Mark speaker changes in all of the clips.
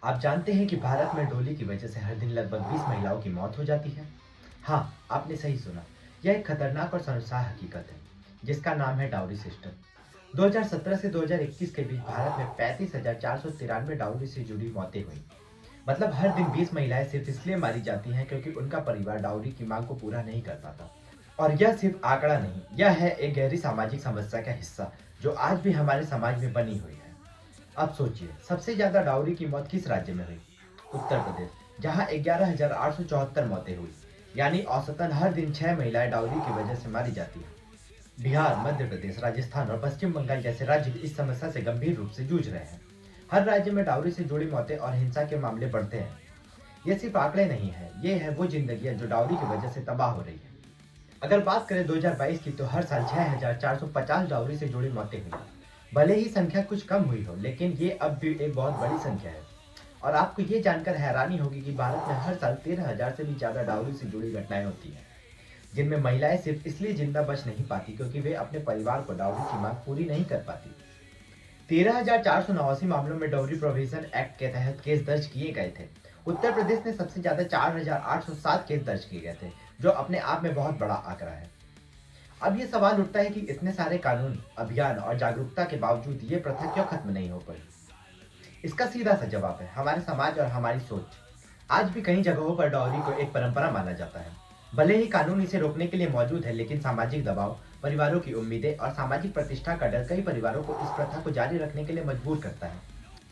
Speaker 1: आप जानते हैं कि भारत में डोली की वजह से हर दिन लगभग 20 महिलाओं की मौत हो जाती है। हाँ, आपने सही सुना। यह एक खतरनाक और शर्मसार हकीकत है, जिसका नाम है डाउरी सिस्टम। 2017 से 2021 के बीच भारत में 35,493 डाउरी से जुड़ी मौतें हुई। मतलब हर दिन 20 महिलाएं सिर्फ इसलिए मारी जाती हैं क्योंकि उनका परिवार डाउरी की मांग को पूरा नहीं कर पाता। और यह सिर्फ आंकड़ा नहीं, यह है एक गहरी सामाजिक समस्या का हिस्सा, जो आज भी हमारे समाज में बनी हुई है। अब सोचिए, सबसे ज्यादा डाउरी की मौत किस राज्य में हुई? उत्तर प्रदेश, जहां 11,874 मौतें हुई। यानी औसतन हर दिन 6 महिलाएं डाउरी की वजह से मारी जाती हैं। बिहार, मध्य प्रदेश, राजस्थान और पश्चिम बंगाल जैसे राज्य भी इस समस्या से गंभीर रूप से जूझ रहे हैं। हर राज्य में डाउरी से जुड़ी मौतें और हिंसा के मामले बढ़ते हैं। ये सिर्फ आंकड़े नहीं है, ये है वो जिंदगी जो डाउरी की वजह से तबाह हो रही है। अगर बात करें 2022 की, तो हर साल 6,450 डाउरी से जुड़ी मौतें हुई। भले ही संख्या कुछ कम हुई हो, लेकिन ये अब भी एक बहुत बड़ी संख्या है। और आपको ये जानकर हैरानी होगी कि भारत में हर साल 13,000 से भी ज्यादा डाउरी से जुड़ी घटनाएं होती हैं, जिनमें महिलाएं सिर्फ इसलिए जिंदा बच नहीं पाती क्योंकि वे अपने परिवार को डाउरी की मांग पूरी नहीं कर पाती। 13,489 मामलों में डाउरी प्रोविजन एक्ट के तहत केस दर्ज किए गए थे। उत्तर प्रदेश में सबसे ज्यादा 4,807 केस दर्ज किए गए थे, जो अपने आप में बहुत बड़ा आंकड़ा है। अब ये सवाल उठता है कि इतने सारे कानून, अभियान और जागरूकता के बावजूद ये प्रथा क्यों खत्म नहीं हो पाई? इसका सीधा सा जवाब है हमारे समाज और हमारी सोच। आज भी कई जगहों पर डाउरी को एक परंपरा माना जाता है। भले ही कानून इसे रोकने के लिए मौजूद है, लेकिन सामाजिक दबाव, परिवारों की उम्मीदें और सामाजिक प्रतिष्ठा का डर कई परिवारों को इस प्रथा को जारी रखने के लिए मजबूर करता है।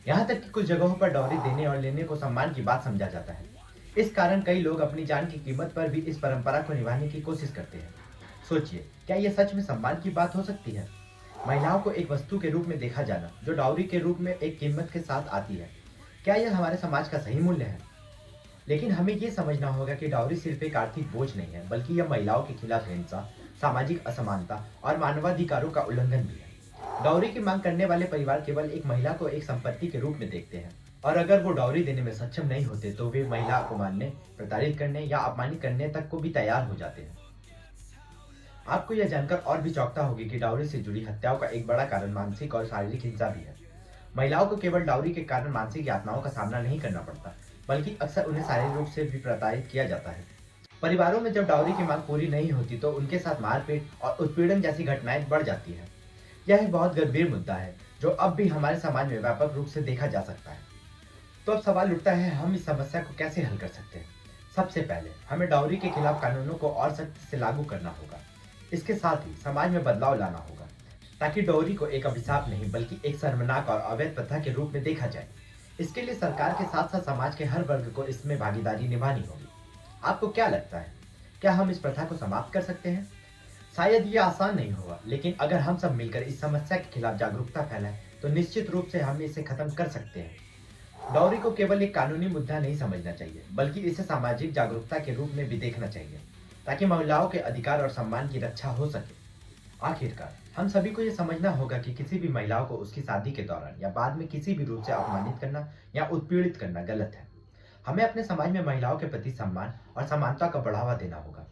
Speaker 1: यहाँ तक कि कुछ जगहों पर डाउरी देने और लेने को सम्मान की बात समझा जाता है। इस कारण कई लोग अपनी जान की कीमत पर भी इस परंपरा को निभाने की कोशिश करते हैं। सोचिए, क्या यह सच में सम्मान की बात हो सकती है? महिलाओं को एक वस्तु के रूप में देखा जाना, जो डाउरी के रूप में एक कीमत के साथ आती है, क्या यह हमारे समाज का सही मूल्य है? लेकिन हमें यह समझना होगा कि डाउरी सिर्फ एक आर्थिक बोझ नहीं है, बल्कि यह महिलाओं के खिलाफ हिंसा, सामाजिक असमानता और मानवाधिकारों का उल्लंघन भी है। डाउरी की मांग करने वाले परिवार केवल एक महिला को एक संपत्ति के रूप में देखते हैं, और अगर वो डाउरी देने में सक्षम नहीं होते तो वे महिला को मारने, प्रताड़ित करने या अपमानित करने तक को भी तैयार हो जाते हैं। आपको यह जानकर और भी चौंकता होगी कि डाउरी से जुड़ी हत्याओं का एक बड़ा कारण मानसिक और शारीरिक हिंसा भी है। महिलाओं को केवल डाउरी के कारण मानसिक यातनाओं का सामना नहीं करना पड़ता, बल्कि अक्सर उन्हें शारीरिक रूप से भी प्रताड़ित किया जाता है। परिवारों में जब डाउरी की मांग पूरी नहीं होती तो उनके साथ मारपीट और उत्पीड़न जैसी घटनाएं बढ़ जाती है। यह एक बहुत गंभीर मुद्दा है, जो अब भी हमारे समाज में व्यापक रूप से देखा जा सकता है। तो अब सवाल उठता है, हम इस समस्या को कैसे हल कर सकते हैं? सबसे पहले हमें डाउरी के खिलाफ कानूनों को और सख्ती से लागू करना होगा। इसके साथ ही समाज में बदलाव लाना होगा, ताकि डाउरी को एक अभिशाप नहीं बल्कि एक शर्मनाक और अवैध प्रथा के रूप में देखा जाए। इसके लिए सरकार के साथ साथ समाज के हर वर्ग को इसमें भागीदारी निभानी होगी। आपको क्या लगता है, क्या हम इस प्रथा को समाप्त कर सकते हैं? शायद ये आसान नहीं होगा, लेकिन अगर हम सब मिलकर इस समस्या के खिलाफ जागरूकता फैलाएं, तो निश्चित रूप से हम इसे खत्म कर सकते हैं। डाउरी को केवल एक कानूनी मुद्दा नहीं समझना चाहिए, बल्कि इसे सामाजिक जागरूकता के रूप में भी देखना चाहिए, ताकि महिलाओं के अधिकार और सम्मान की रक्षा हो सके। आखिरकार हम सभी को यह समझना होगा कि किसी भी महिलाओं को उसकी शादी के दौरान या बाद में किसी भी रूप से अपमानित करना या उत्पीड़ित करना गलत है। हमें अपने समाज में महिलाओं के प्रति सम्मान और समानता का बढ़ावा देना होगा।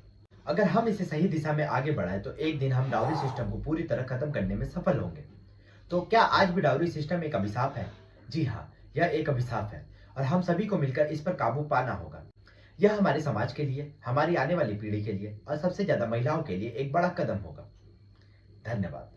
Speaker 1: अगर हम इसे सही दिशा में आगे बढ़ाएं, तो एक दिन हम डाउरी सिस्टम को पूरी तरह खत्म करने में सफल होंगे। तो क्या आज भी डाउरी सिस्टम एक अभिशाप है? जी हाँ, यह एक अभिशाप है, और हम सभी को मिलकर इस पर काबू पाना होगा। यह हमारे समाज के लिए, हमारी आने वाली पीढ़ी के लिए और सबसे ज्यादा महिलाओं के लिए एक बड़ा कदम होगा। धन्यवाद।